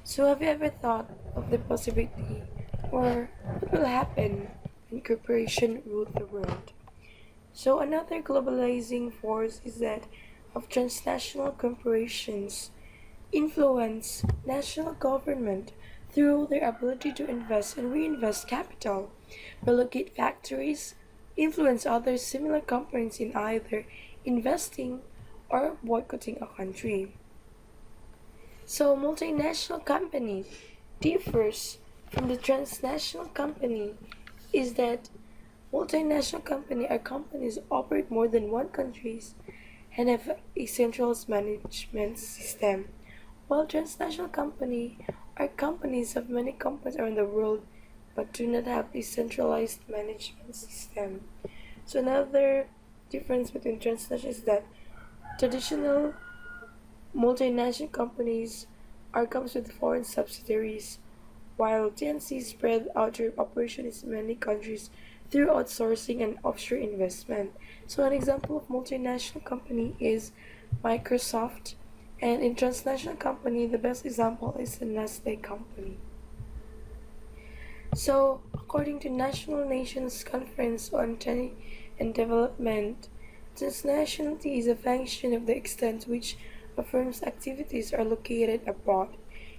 So, have you ever thought of the possibility or what will happen when corporations rule the world? So, another globalizing force is that of transnational corporations influence national government through their ability to invest and reinvest capital, relocate factories, influence other similar companies in either investing or boycotting a country. So, multinational company differs from the transnational company is that multinational company are companies that operate more than one countries and have a centralized management system, while transnational company are companies of many companies around the world but do not have a centralized management system. So another difference between transnational is that traditional multinational companies are comes with foreign subsidiaries, while TNC spread out their operations in many countries through outsourcing and offshore investment. So an example of multinational company is Microsoft, and in transnational company, the best example is the Nestle company. So, according to National Nations Conference on Training and Development, transnationality is a function of the extent to which a firm's activities are located abroad.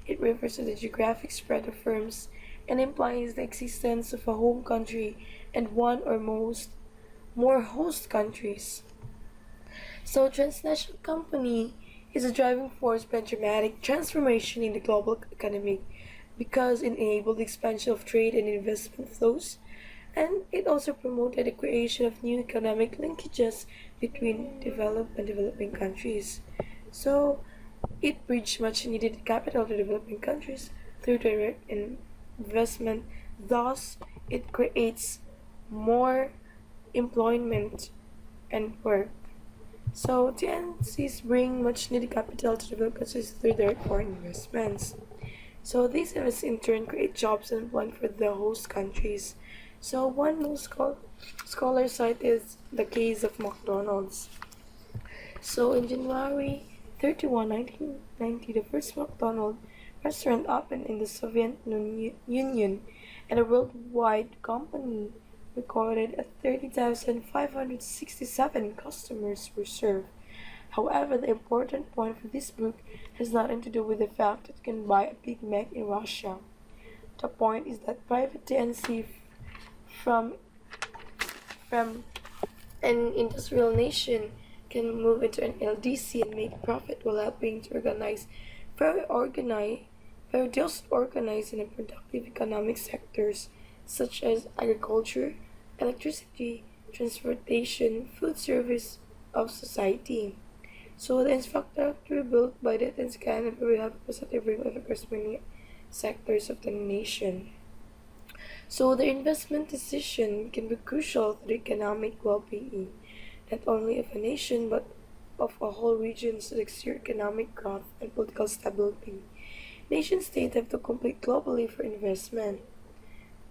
It refers to the geographic spread of firms and implies the existence of a home country and one or more host countries. So, transnational company is a driving force behind dramatic transformation in the global economy because it enabled the expansion of trade and investment flows, and it also promoted the creation of new economic linkages between developed and developing countries. So, it bridged much needed capital to developing countries through direct investment. Thus, it creates more employment and work. So TNCs bring much needed capital to develop countries through their foreign investments. So these investments in turn create jobs and employment for the host countries. So one most scholar site is the case of McDonald's. So in January 31, 1990, the first McDonald's restaurant opened in the Soviet Union, and a worldwide company recorded at 30,567 customers were served. However, the important point for this book has nothing to do with the fact that you can buy a Big Mac in Russia. The point is that private TNC from from an industrial nation can move into an LDC and make profit while helping to very organized, very disorganized and productive economic sectors such as agriculture, electricity, transportation, food service of society. So the infrastructure built by the Tanzania will have a positive ripple effect across many sectors of the nation. So the investment decision can be crucial to the economic well-being, not only of a nation but of a whole region to secure economic growth and political stability. Nation states have to compete globally for investment.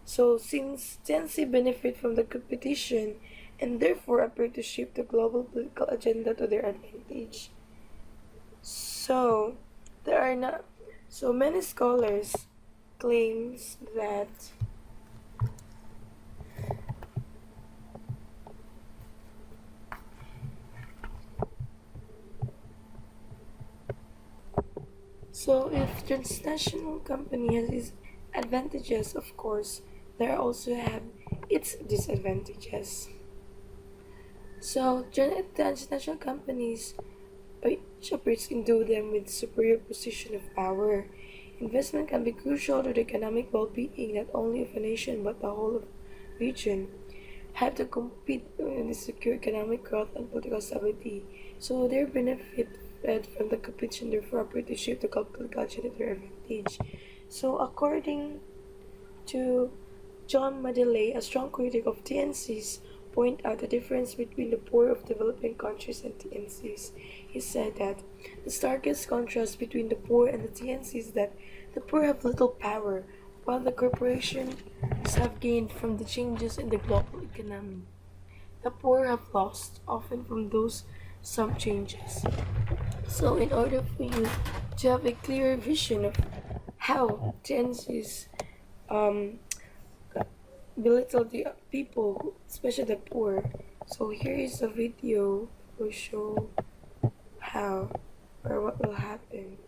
So since Tensi benefit from the competition and therefore appear to shape the global political agenda to their advantage. So there are not so many scholars claims that so if transnational company has its advantages, of course, there also have its disadvantages. So transnational companies each operates into them with superior position of power. Investment can be crucial to the economic well-being not only of a nation but the whole of region. Have to compete in the secure economic growth and political stability. So their benefit from the competition therefore appear to shape the political agenda to their advantage. So according to John Madeley, a strong critic of TNCs, point out the difference between the poor of developing countries and TNCs. He said that the starkest contrast between the poor and the TNCs is that the poor have little power, while the corporations have gained from the changes in the global economy. The poor have lost, often from those some changes. So, in order for you to have a clearer vision of how TNCs um, belittle the people, especially the poor. So here is a video that will show how or what will happen.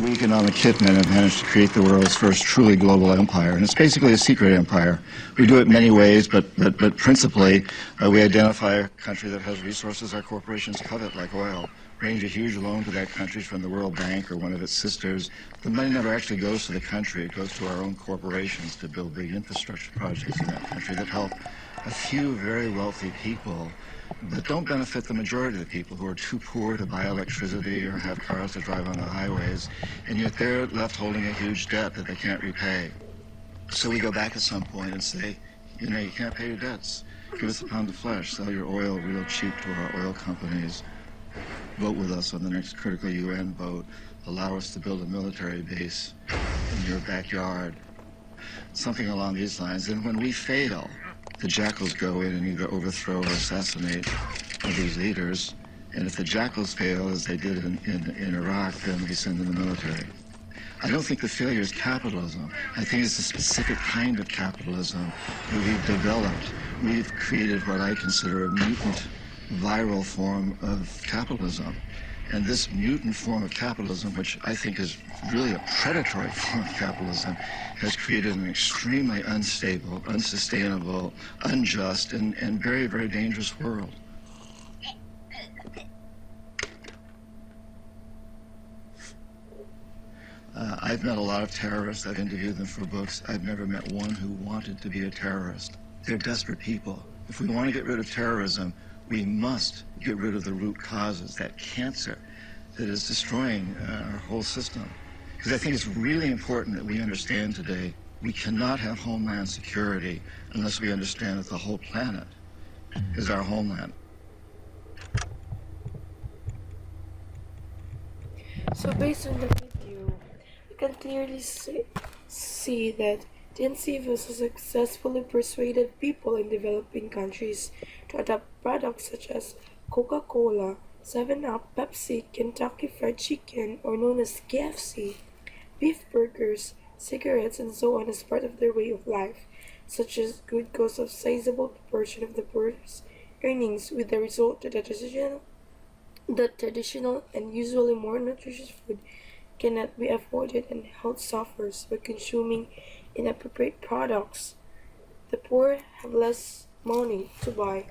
We economic hitmen have managed to create the world's first truly global empire, and it's basically a secret empire. We do it many ways, but principally we identify a country that has resources our corporations covet, like oil, arrange a huge loan to that country from the World Bank or one of its sisters. The money never actually goes to the country. It goes to our own corporations to build big infrastructure projects in that country that help a few very wealthy people that don't benefit the majority of the people who are too poor to buy electricity or have cars to drive on the highways, and yet they're left holding a huge debt that they can't repay. So we go back at some point and say, you know, you can't pay your debts. Give us a pound of flesh, sell your oil real cheap to our oil companies, vote with us on the next critical UN vote, allow us to build a military base in your backyard, something along these lines. And when we fail, the jackals go in and either overthrow or assassinate these leaders. And if the jackals fail, as they did in Iraq, then we send in the military. I don't think the failure is capitalism. I think it's a specific kind of capitalism that we've developed. We've created what I consider a mutant, viral form of capitalism. And this mutant form of capitalism, which I think is really a predatory form of capitalism, has created an extremely unstable, unsustainable, unjust, and very, very dangerous world. I've met a lot of terrorists. I've interviewed them for books. I've never met one who wanted to be a terrorist. They're desperate people. If we want to get rid of terrorism, we must get rid of the root causes, that cancer that is destroying our whole system. Because I think it's really important that we understand today we cannot have homeland security unless we understand that the whole planet is our homeland. So based on the video, we can clearly see that the NCVs has successfully persuaded people in developing countries to adopt products such as Coca-Cola, 7-Up, Pepsi, Kentucky Fried Chicken, or known as KFC, beef burgers, cigarettes, and so on as part of their way of life, such as good cause of sizable proportion of the poor's earnings, with the result that the traditional and usually more nutritious food cannot be avoided and health suffers by consuming inappropriate products. The poor have less money to buy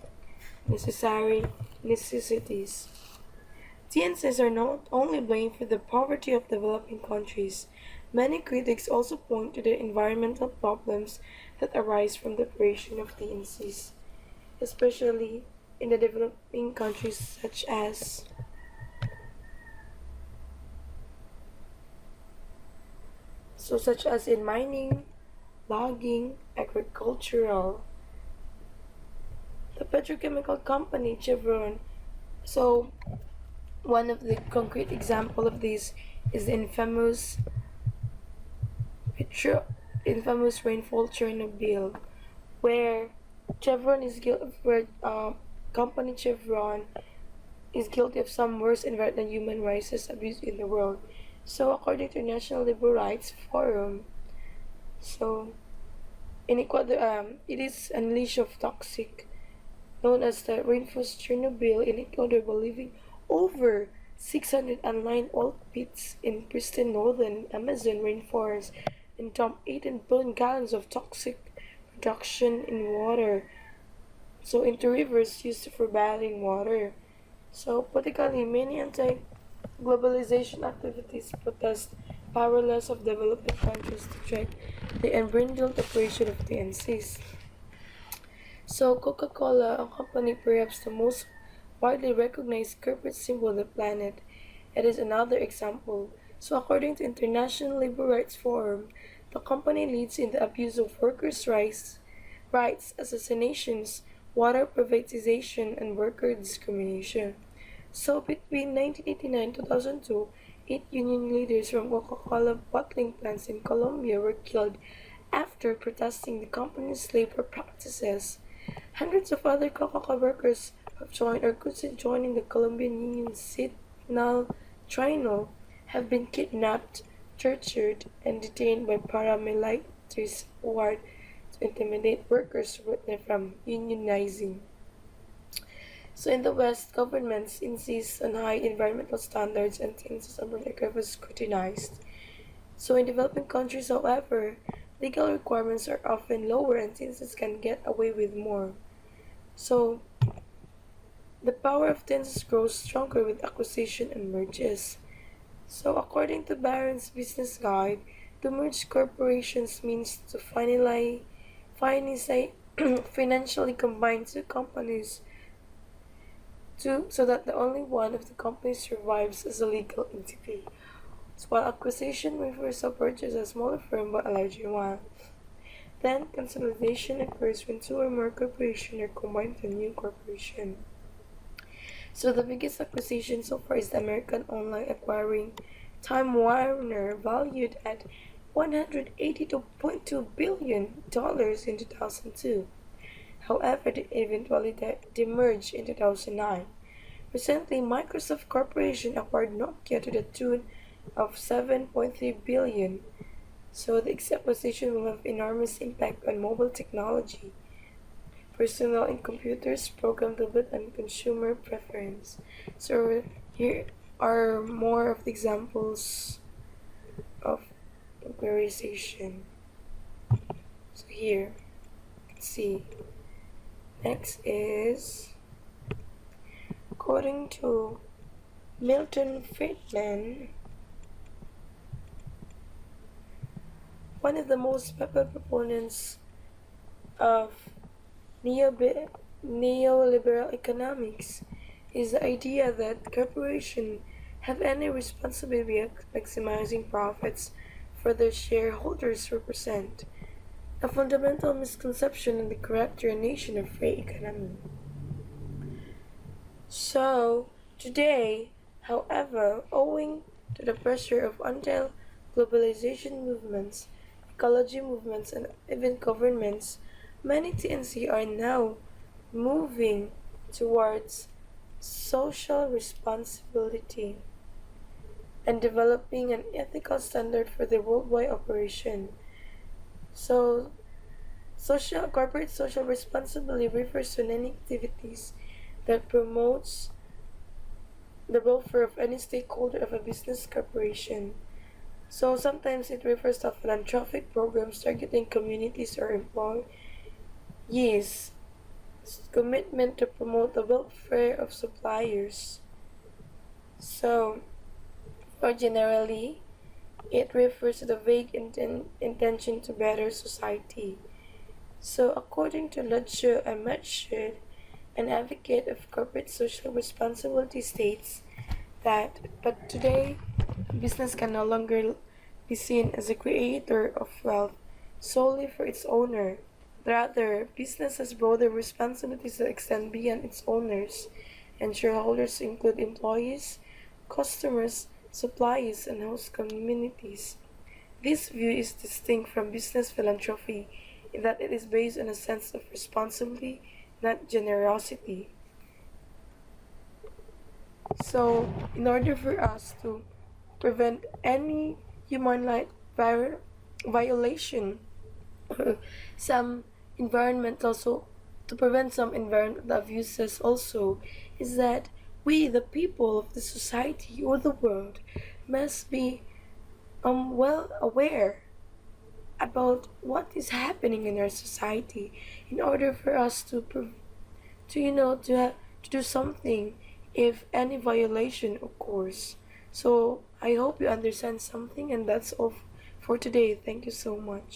necessary necessities. TNCs are not only blamed for the poverty of developing countries. Many critics also point to the environmental problems that arise from the operation of TNCs, especially in the developing countries such as in mining, logging, agricultural. The petrochemical company Chevron. So one of the concrete example of this is the infamous rainfall Chernobyl, where company Chevron is guilty of some worst environmental and human rights abuse in the world. So according to National Labor Rights Forum, so it is unleash of toxic known as the rainfall Chernobyl in Ecuador, by leaving over 600 unlined oil pits in pristine northern Amazon rainforest and dump 18 billion gallons of toxic production in water, so into rivers used for bathing water. So politically, many anti-globalization activities protest powerless of developing countries to track the unbridled operation of the NCs. So Coca-Cola, a company perhaps the most widely recognized corporate symbol on the planet, it is another example. So according to International Labor Rights Forum, the company leads in the abuse of workers' rights, assassinations, water privatization, and worker discrimination. So between 1989 and 2002, 8 union leaders from Coca-Cola bottling plants in Colombia were killed after protesting the company's labor practices. Hundreds of other Coca-Cola workers have joined or considered joining the Colombian union Signal Trino have been kidnapped, tortured, and detained by paramilitary squad to intimidate workers to prevent them from unionizing. So in the West, governments insist on high environmental standards and census are particularly scrutinized. So in developing countries, however, legal requirements are often lower and census can get away with more. So the power of census grows stronger with acquisition and mergers. So according to Barron's Business Guide, to merge corporations means to financially combine two companies so that the only one of the companies survives as a legal entity. So while acquisition refers to purchase a smaller firm by a larger one, then consolidation occurs when two or more corporations are combined to a new corporation. So the biggest acquisition so far is the American online acquiring Time Warner, valued at $182.2 billion in 2002. However, it eventually demerged in 2009. Recently, Microsoft Corporation acquired Nokia to the tune of 7.3 billion. So the acquisition will have enormous impact on mobile technology, personal and computers, programmable and consumer preference. So here are more of the examples of acquirization. So here, let's see. Next is, according to Milton Friedman, one of the most popular proponents of neoliberal economics is the idea that corporations have any responsibility of maximizing profits for their shareholders represent, a fundamental misconception in the characterization of free economy. So, today, however, owing to the pressure of anti-globalization movements, ecology movements, and even governments, many TNC are now moving towards social responsibility and developing an ethical standard for the worldwide operation. So, corporate social responsibility refers to any activities that promotes the welfare of any stakeholder of a business corporation. So sometimes it refers to philanthropic programs targeting communities or employees, commitment to promote the welfare of suppliers. So, or generally, it refers to the vague intention to better society. So, according to Lucio Ametshud, an advocate of corporate social responsibility, states that, but today, business can no longer be seen as a creator of wealth solely for its owner. Rather, business has broader responsibilities that extend beyond its owners, and shareholders include employees, customers, suppliers, and host communities. This view is distinct from business philanthropy in that it is based on a sense of responsibility, not generosity. So, in order for us to prevent any human rights violation, some environmental so to prevent some environmental abuses also is that we, the people of the society or the world, must be well aware about what is happening in our society in order for us to do something if any violation occurs. So I hope you understand something, and that's all for today. Thank you so much.